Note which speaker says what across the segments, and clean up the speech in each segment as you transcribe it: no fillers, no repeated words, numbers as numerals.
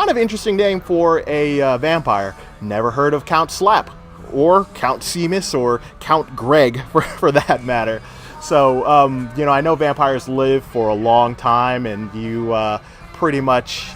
Speaker 1: Kind of interesting name for a vampire. Never heard of Count Slap, or Count Seamus, or Count Greg, for that matter. So, I know vampires live for a long time, and you pretty much,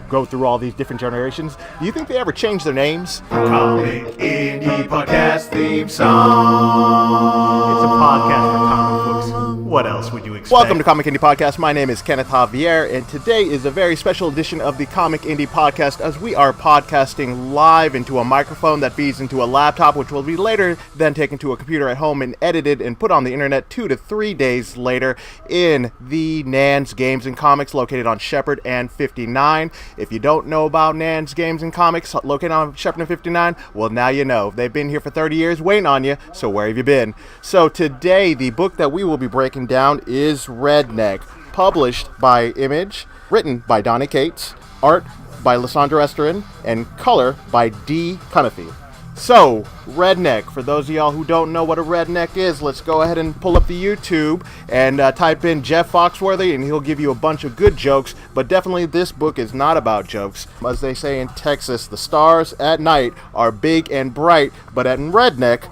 Speaker 1: go through all these different generations. Do you think they ever change their names?
Speaker 2: Comic Indie Podcast theme song.
Speaker 1: It's a podcast for comic books.
Speaker 2: What else would you expect?
Speaker 1: Welcome to Comic Indie Podcast. My name is Kenneth Javier, and today is a very special edition of the Comic Indie Podcast, as we are podcasting live into a microphone that feeds into a laptop, which will be later then taken to a computer at home and edited and put on the internet 2 to 3 days later in the NANs Games and Comics located on Shepherd and 59. If you don't know about NANs Games and Comics located on Shepherd and 59, well, now you know. They've been here for 30 years waiting on you, so where have you been? So today, the book that we will be breaking down is Redneck, published by Image, written by Donny Cates, art by Lysandra Esterin, and color by D. Cunniffe. So, Redneck, for those of y'all who don't know what a redneck is, let's go ahead and pull up the YouTube and type in Jeff Foxworthy, and he'll give you a bunch of good jokes, but definitely this book is not about jokes. As they say in Texas, the stars at night are big and bright, but in Redneck,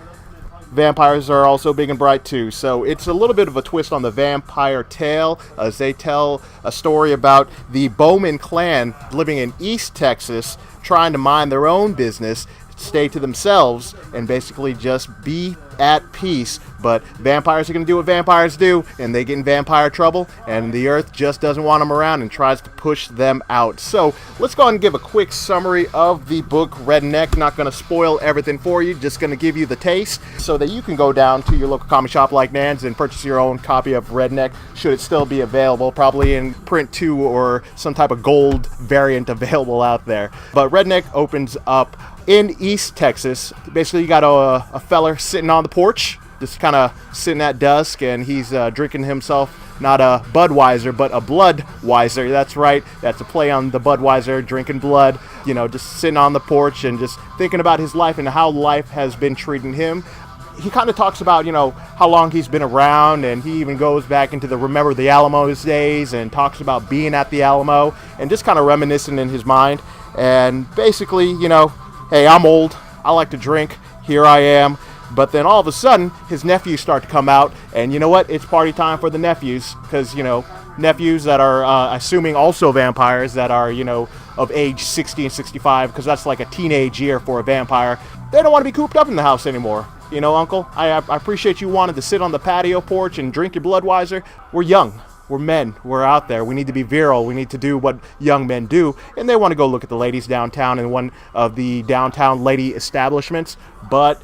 Speaker 1: vampires are also big and bright too. So it's a little bit of a twist on the vampire tale, as they tell a story about the Bowman clan living in East Texas, trying to mind their own business, stay to themselves, and basically just be at peace. But vampires are going to do what vampires do, and they get in vampire trouble, and the earth just doesn't want them around and tries to push them out. So let's go ahead and give a quick summary of the book Redneck. Not going to spoil everything for you, just going to give you the taste so that you can go down to your local comic shop like NANs and purchase your own copy of Redneck, should it still be available, probably in print 2 or some type of gold variant available out there. But Redneck opens up in East Texas. Basically, you got a feller sitting on the porch, just kind of sitting at dusk, and he's drinking himself not a Budweiser, but a Bloodweiser. That's right, that's a play on the Budweiser, drinking blood, just sitting on the porch and just thinking about his life and how life has been treating him. He kind of talks about, how long he's been around, and he even goes back into the Remember the Alamos days and talks about being at the Alamo and just kind of reminiscing in his mind. And basically, hey, I'm old, I like to drink, here I am. But then all of a sudden, his nephews start to come out, and you know what? It's party time for the nephews, because, nephews that are assuming also vampires that are, of age 60 and 65, because that's like a teenage year for a vampire. They don't want to be cooped up in the house anymore. Uncle, I appreciate you wanting to sit on the patio porch and drink your Bloodweiser. We're young. We're men. We're out there. We need to be virile. We need to do what young men do. And they want to go look at the ladies downtown in one of the downtown lady establishments. But,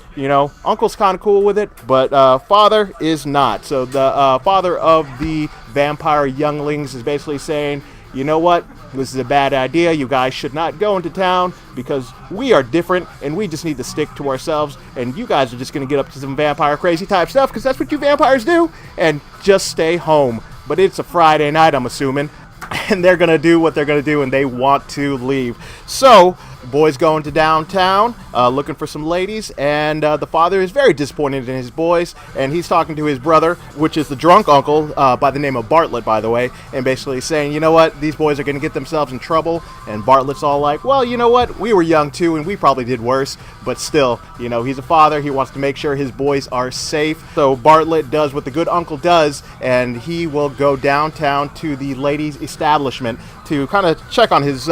Speaker 1: Uncle's kind of cool with it, but Father is not. So the father of the vampire younglings is basically saying, you know what? This is a bad idea. You guys should not go into town because we are different and we just need to stick to ourselves. And you guys are just going to get up to some vampire crazy type stuff because that's what you vampires do. And just stay home. But it's a Friday night, I'm assuming, and they're going to do what they're going to do, and they want to leave. So, boys going to downtown, looking for some ladies, and the father is very disappointed in his boys, and he's talking to his brother, which is the drunk uncle, by the name of Bartlett, by the way, and basically saying, you know what, these boys are going to get themselves in trouble, and Bartlett's all like, well, you know what, we were young too, and we probably did worse, but still, he's a father, he wants to make sure his boys are safe, so Bartlett does what the good uncle does, and he will go downtown to the ladies' establishment to kind of check on his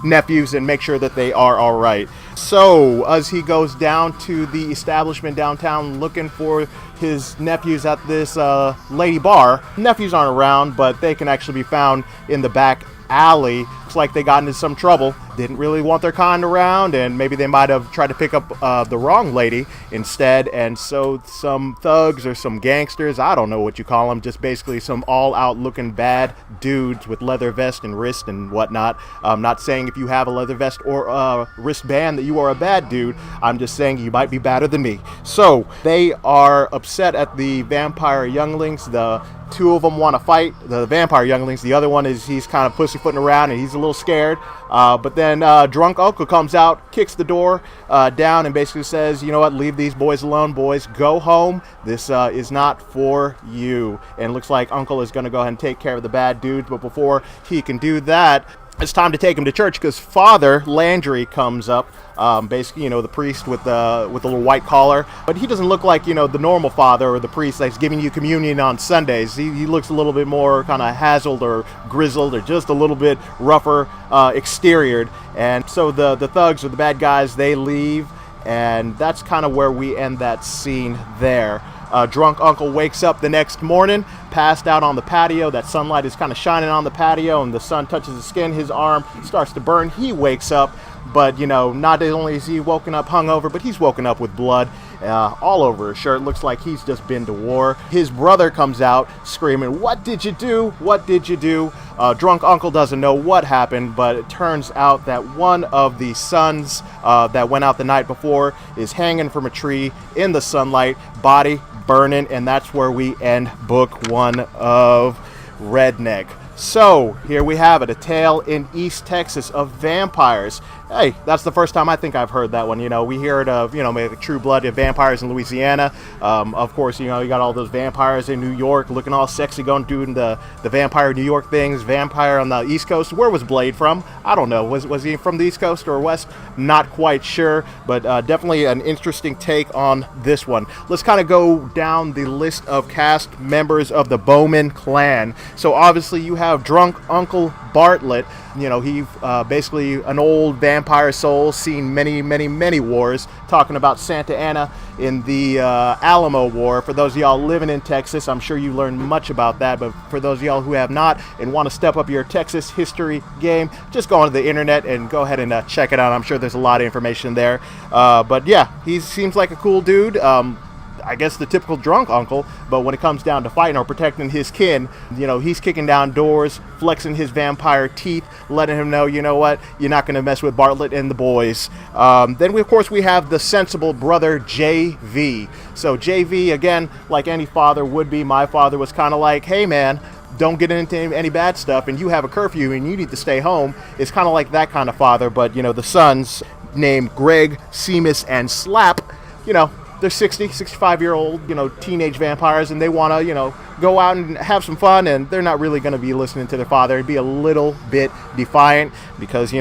Speaker 1: nephews and make sure that they are all right. So as he goes down to the establishment downtown looking for his nephews at this lady bar, nephews aren't around, but they can actually be found in the back alley. Looks like they got into some trouble, didn't really want their kind around, and maybe they might have tried to pick up the wrong lady instead, and so some thugs or some gangsters, I don't know what you call them, just basically some all-out looking bad dudes with leather vest and wrist and whatnot. I'm not saying if you have a leather vest or a wristband that you are a bad dude, I'm just saying you might be badder than me. So they are upset at the vampire younglings. The two of them want to fight, the vampire younglings. The other one he's kind of pussyfooting around and he's a little scared. But then drunk uncle comes out, kicks the door down, and basically says, you know what, leave these boys alone, boys. Go home. This is not for you. And it looks like uncle is going to go ahead and take care of the bad dudes. But before he can do that, it's time to take him to church because Father Landry comes up, basically, the priest with the little white collar, but he doesn't look like, the normal father or the priest that's giving you communion on Sundays. He looks a little bit more kind of hazeled or grizzled or just a little bit rougher exteriored. And so the thugs or the bad guys, they leave, and that's kind of where we end that scene there. Drunk uncle wakes up the next morning, passed out on the patio. That sunlight is kind of shining on the patio, and the sun touches his skin. His arm starts to burn. He wakes up, but, not only is he woken up hungover, but he's woken up with blood all over his shirt. Looks like he's just been to war. His brother comes out screaming, "What did you do? What did you do?" Drunk uncle doesn't know what happened, but it turns out that one of the sons that went out the night before is hanging from a tree in the sunlight, body burning, and that's where we end book 1 of Redneck. So, here we have it, a tale in East Texas of vampires. Hey, that's the first time I think I've heard that one. We hear it of, maybe True Blood vampires in Louisiana. Of course, you got all those vampires in New York looking all sexy, going doing the vampire New York things. Vampire on the East Coast. Where was Blade from? I don't know. Was he from the East Coast or West? Not quite sure, but definitely an interesting take on this one. Let's kind of go down the list of cast members of the Bowman clan. So obviously you have drunk Uncle Bartlett. He basically an old vampire soul, seen many wars, talking about Santa Anna in the Alamo War. For those of y'all living in Texas, I'm sure you learned much about that, but for those of y'all who have not and want to step up your Texas history game, just go onto the internet and go ahead and check it out. I'm sure there's a lot of information there. But yeah, he seems like a cool dude. I guess the typical drunk uncle, but when it comes down to fighting or protecting his kin, he's kicking down doors, flexing his vampire teeth, letting him know, what, you're not going to mess with Bartlett and the boys. Then of course we have the sensible brother JV. So JV, again, like any father would be, my father was kind of like, hey man, don't get into any bad stuff, and you have a curfew and you need to stay home. It's kind of like that kind of father, but the sons named Greg, Seamus, and Slap, they're 65-year-old, teenage vampires, and they want to, go out and have some fun, and they're not really going to be listening to their father and be a little bit defiant because,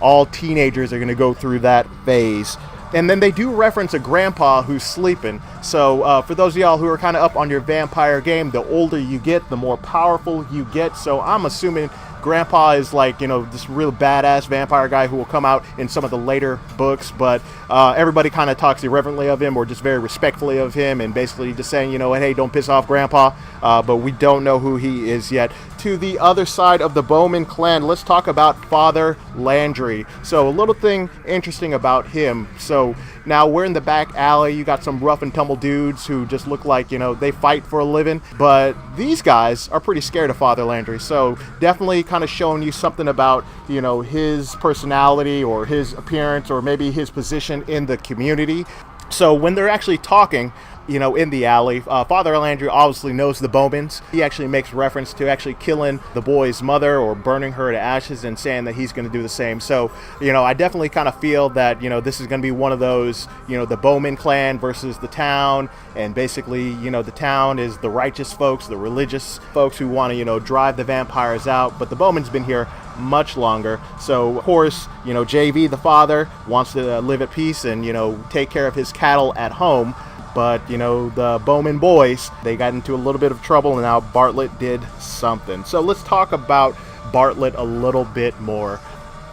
Speaker 1: all teenagers are going to go through that phase. And then they do reference a grandpa who's sleeping. So for those of y'all who are kind of up on your vampire game, the older you get, the more powerful you get. So I'm assuming Grandpa is like, this real badass vampire guy who will come out in some of the later books, but everybody kind of talks irreverently of him or just very respectfully of him and basically just saying, hey, don't piss off Grandpa, but we don't know who he is yet. To the other side of the Bowman clan, let's talk about Father Landry. So a little thing interesting about him. So now we're in the back alley. You got some rough and tumble dudes who just look like, they fight for a living. But these guys are pretty scared of Father Landry. So definitely kind of showing you something about, his personality or his appearance or maybe his position in the community. So when they're actually talking, in the alley, Father Landry obviously knows the Bowmans. He actually makes reference to actually killing the boy's mother or burning her to ashes and saying that he's going to do the same. So, I definitely kind of feel that, this is going to be one of those, the Bowman clan versus the town. And basically, the town is the righteous folks, the religious folks who want to, drive the vampires out. But the Bowman's been here much longer. So, of course, JV, the father, wants to live at peace and, take care of his cattle at home. But, the Bowman boys, they got into a little bit of trouble, and now Bartlett did something. So let's talk about Bartlett a little bit more.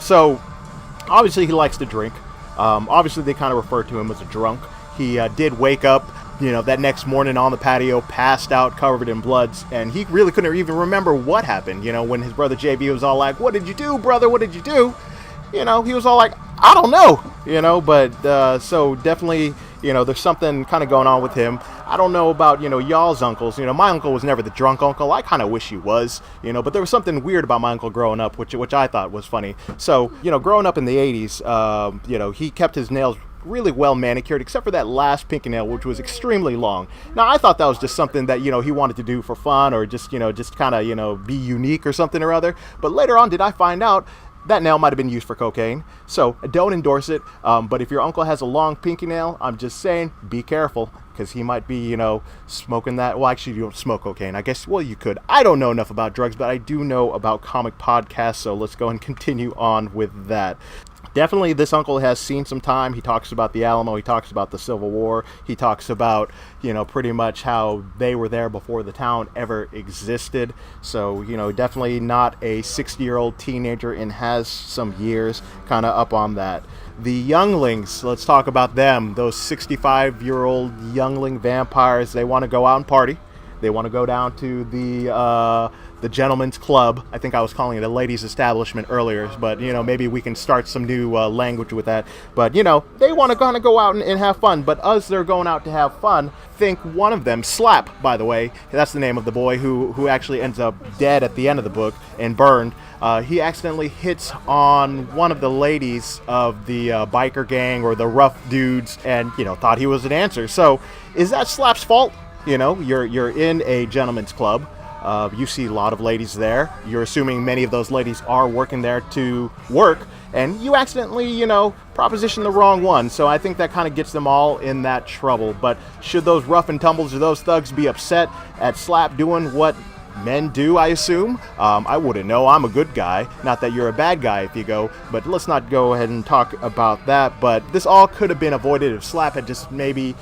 Speaker 1: So, obviously he likes to drink. Obviously they kind of refer to him as a drunk. He did wake up, that next morning on the patio, passed out, covered in bloods, and he really couldn't even remember what happened. When his brother JB was all like, "What did you do, brother? What did you do?" He was all like, "I don't know," but so definitely, there's something kind of going on with him. I don't know about, y'all's uncles. My uncle was never the drunk uncle. I kind of wish he was, but there was something weird about my uncle growing up, which I thought was funny. So, growing up in the 80s, he kept his nails really well manicured, except for that last pinky nail, which was extremely long. Now, I thought that was just something that, he wanted to do for fun or just kind of, be unique or something or other. But later on, did I find out that nail might have been used for cocaine. So don't endorse it. But if your uncle has a long pinky nail, I'm just saying, be careful, because he might be, smoking that. Well, actually, you don't smoke cocaine. I guess, well, you could. I don't know enough about drugs, but I do know about comic podcasts, so let's go and continue on with that. Definitely, this uncle has seen some time. He talks about the Alamo. He talks about the Civil War. He talks about, pretty much how they were there before the town ever existed. So, definitely not a 60-year-old teenager and has some years kind of up on that. The younglings, let's talk about them. Those 65-year-old youngling vampires, they want to go out and party. They want to go down to the gentleman's club. I think I was calling it a ladies' establishment earlier, but, maybe we can start some new language with that. But, they want to kind of go out and have fun. But as they're going out to have fun, think one of them, Slap, by the way, that's the name of the boy who actually ends up dead at the end of the book and burned. He accidentally hits on one of the ladies of the biker gang or the rough dudes and, thought he was a dancer. So is that Slap's fault? You're in a gentleman's club. You see a lot of ladies there. You're assuming many of those ladies are working there to work, and you accidentally, proposition the wrong one. So I think that kind of gets them all in that trouble. But should those rough and tumbles or those thugs be upset at Slap doing what men do, I assume? I wouldn't know. I'm a good guy. Not that you're a bad guy if you go, but let's not go ahead and talk about that. But this all could have been avoided if Slap had just maybe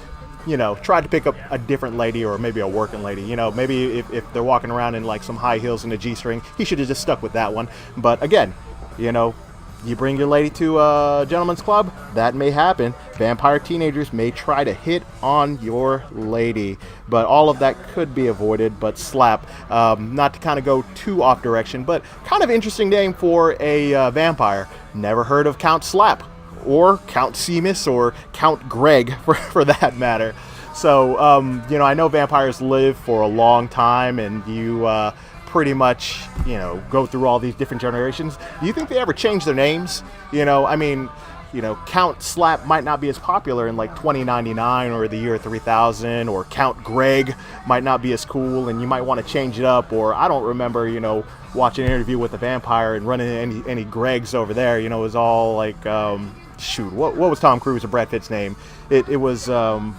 Speaker 1: tried to pick up a different lady or maybe a working lady. Maybe if they're walking around in like some high heels and a G-string, he should have just stuck with that one. But again, you bring your lady to a gentleman's club, that may happen. Vampire teenagers may try to hit on your lady, but all of that could be avoided. But Slap, not to kind of go too off direction, but kind of interesting name for a vampire. Never heard of Count Slap, or Count Seamus, or Count Greg, for that matter. So, I know vampires live for a long time, and you pretty much, go through all these different generations. Do you think they ever change their names? Count Slap might not be as popular in like 2099 or the year 3000, or Count Greg might not be as cool, and you might want to change it up. Or I don't remember, watching an interview with a vampire and running into any Gregs over there. It was all like, what was Tom Cruise or Brad Pitt's name? It was, I'm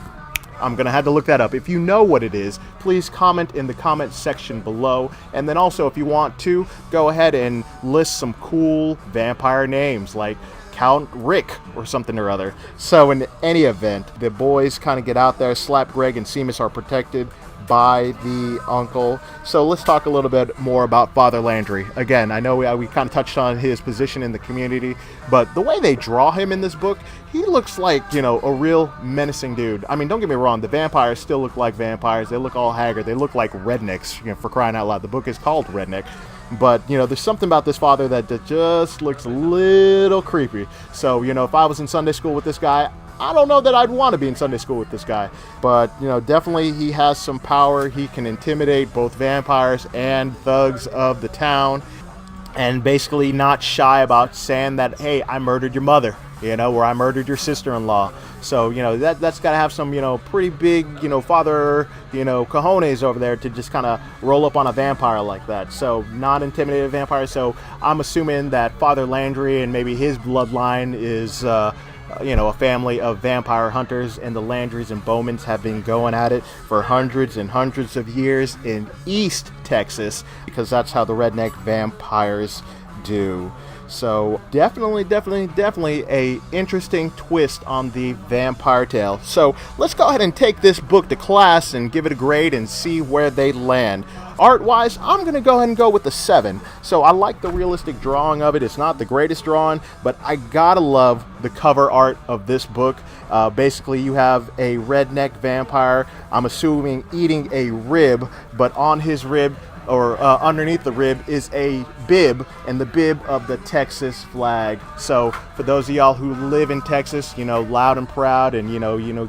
Speaker 1: going to have to look that up. If you know what it is, please comment in the comment section below. And then also, if you want to, go ahead and list some cool vampire names like Count Rick or something or other. So in any event, the boys kind of get out there. Slap, Greg, and Seamus are protected by the uncle. So let's talk a little bit more about Father Landry. Again, I know we kind of touched on his position in the community, but the way they draw him in this book, he looks like, a real menacing dude. I mean, don't get me wrong, the vampires still look like vampires. They look all haggard. They look like rednecks, for crying out loud. The book is called Redneck. But, there's something about this father that just looks a little creepy. So, if I was in Sunday school with this guy, I don't know that I'd want to be in Sunday school with this guy. But, definitely he has some power. He can intimidate both vampires and thugs of the town. And basically not shy about saying that, hey, I murdered your mother, or I murdered your sister-in-law. So, that's got to have some, pretty big, father, cojones over there to just kind of roll up on a vampire like that. So, not intimidated vampire. So, I'm assuming that Father Landry and maybe his bloodline is, a family of vampire hunters, and the Landrys and Bowmans have been going at it for hundreds and hundreds of years in East Texas, because that's how the Redneck Vampires do. So definitely a interesting twist on the vampire tale. So let's go ahead and take this book to class and give it a grade and see where they land. Art-wise, I'm going to go ahead and go with the 7. So I like the realistic drawing of it. It's not the greatest drawing, but I gotta love the cover art of this book. Basically, you have a redneck vampire, I'm assuming eating a rib, but on his rib, or underneath the rib, is a bib, and the bib of the Texas flag. So for those of y'all who live in Texas, loud and proud, and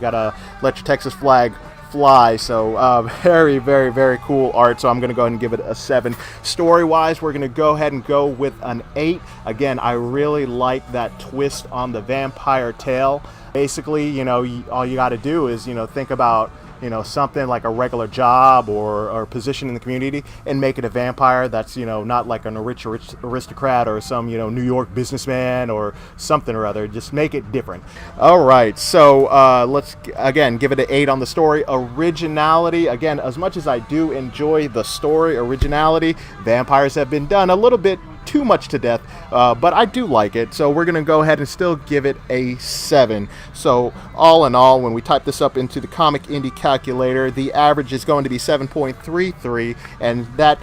Speaker 1: gotta let your Texas flag fly. So very, very, very cool art. So I'm going to go ahead and give it a 7. Story-wise, we're going to go ahead and go with an 8. Again, I really like that twist on the vampire tale. Basically, all you got to do is, think about something like a regular job or position in the community, and make it a vampire that's, not like a rich aristocrat or some, New York businessman or something or other. Just make it different. All right, so let's, again, give it an 8 on the story. Originality, again, as much as I do enjoy the story, originality, vampires have been done a little bit too much to death, but I do like it, so we're gonna go ahead and still give it a 7. So all in all, when we type this up into the Comic Indie calculator, the average is going to be 7.33, and that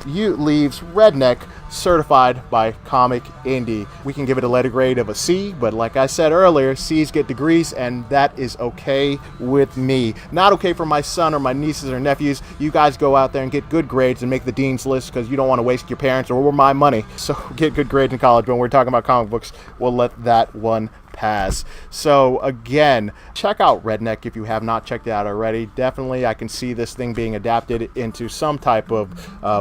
Speaker 1: leaves Redneck certified by Comic Indie. We can give it a letter grade of a C, but like I said earlier, C's get degrees, and that is okay with me. Not okay for my son or my nieces or nephews. You guys go out there and get good grades and make the dean's list, because you don't want to waste your parents or my money. So get good grades in college. When we're talking about comic books, we'll let that one pass. So again, check out Redneck if you have not checked it out already. Definitely, I can see this thing being adapted into some type of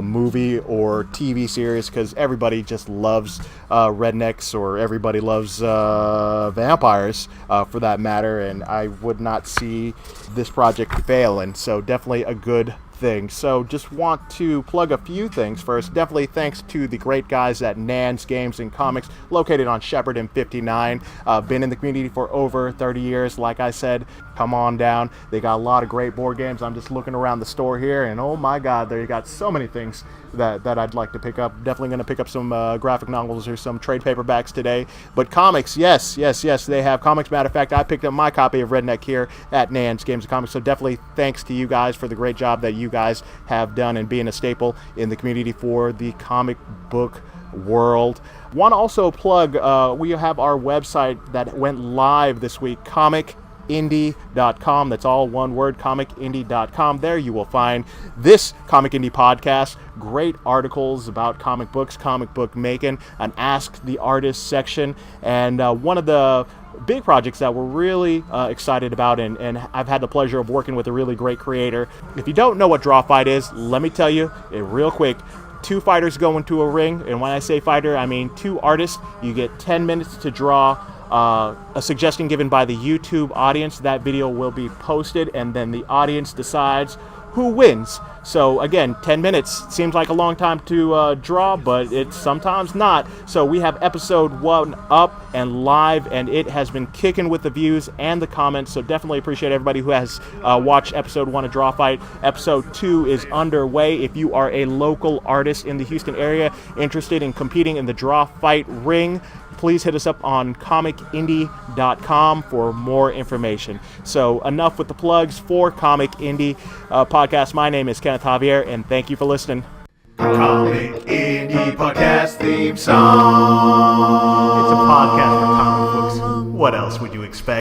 Speaker 1: movie or TV series, because everybody just loves rednecks, or everybody loves vampires for that matter, and I would not see this project failing. So definitely a good thing. So just want to plug a few things first. Definitely thanks to the great guys at NANs Games and Comics, located on Shepherd and 59. Been in the community for over 30 years. Like I said, come on down. They got a lot of great board games. I'm just looking around the store here, and oh my god, they got so many things that I'd like to pick up. Definitely going to pick up some graphic novels or some trade paperbacks today. But comics, yes, they have comics. Matter of fact, I picked up my copy of Redneck here at NANs Games and Comics. So definitely thanks to you guys for the great job that you guys have done and being a staple in the community for the comic book world. Want to also plug, we have our website that went live this week, comicindie.com. That's all one word, comicindie.com. There you will find this Comic Indie podcast, great articles about comic books, comic book making, an Ask the Artist section, and one of the big projects that we're really excited about, and I've had the pleasure of working with a really great creator. If you don't know what Draw Fight is, let me tell you it real quick. 2 fighters go into a ring, and when I say fighter, I mean 2 artists. You get 10 minutes to draw a suggestion given by the YouTube audience. That video will be posted, and then the audience decides who wins. So again, 10 minutes seems like a long time to draw, but it's sometimes not. So we have episode 1 up and live, and it has been kicking with the views and the comments. So definitely appreciate everybody who has watched episode 1 of Draw Fight. Episode 2 is underway. If you are a local artist in the Houston area interested in competing in the Draw Fight ring, please hit us up on comicindie.com for more information. So enough with the plugs for Comic Indie podcast. My name is Kenneth Javier, and thank you for listening.
Speaker 2: Comic Indie Podcast theme song.
Speaker 1: It's a podcast for comic books.
Speaker 2: What else would you expect?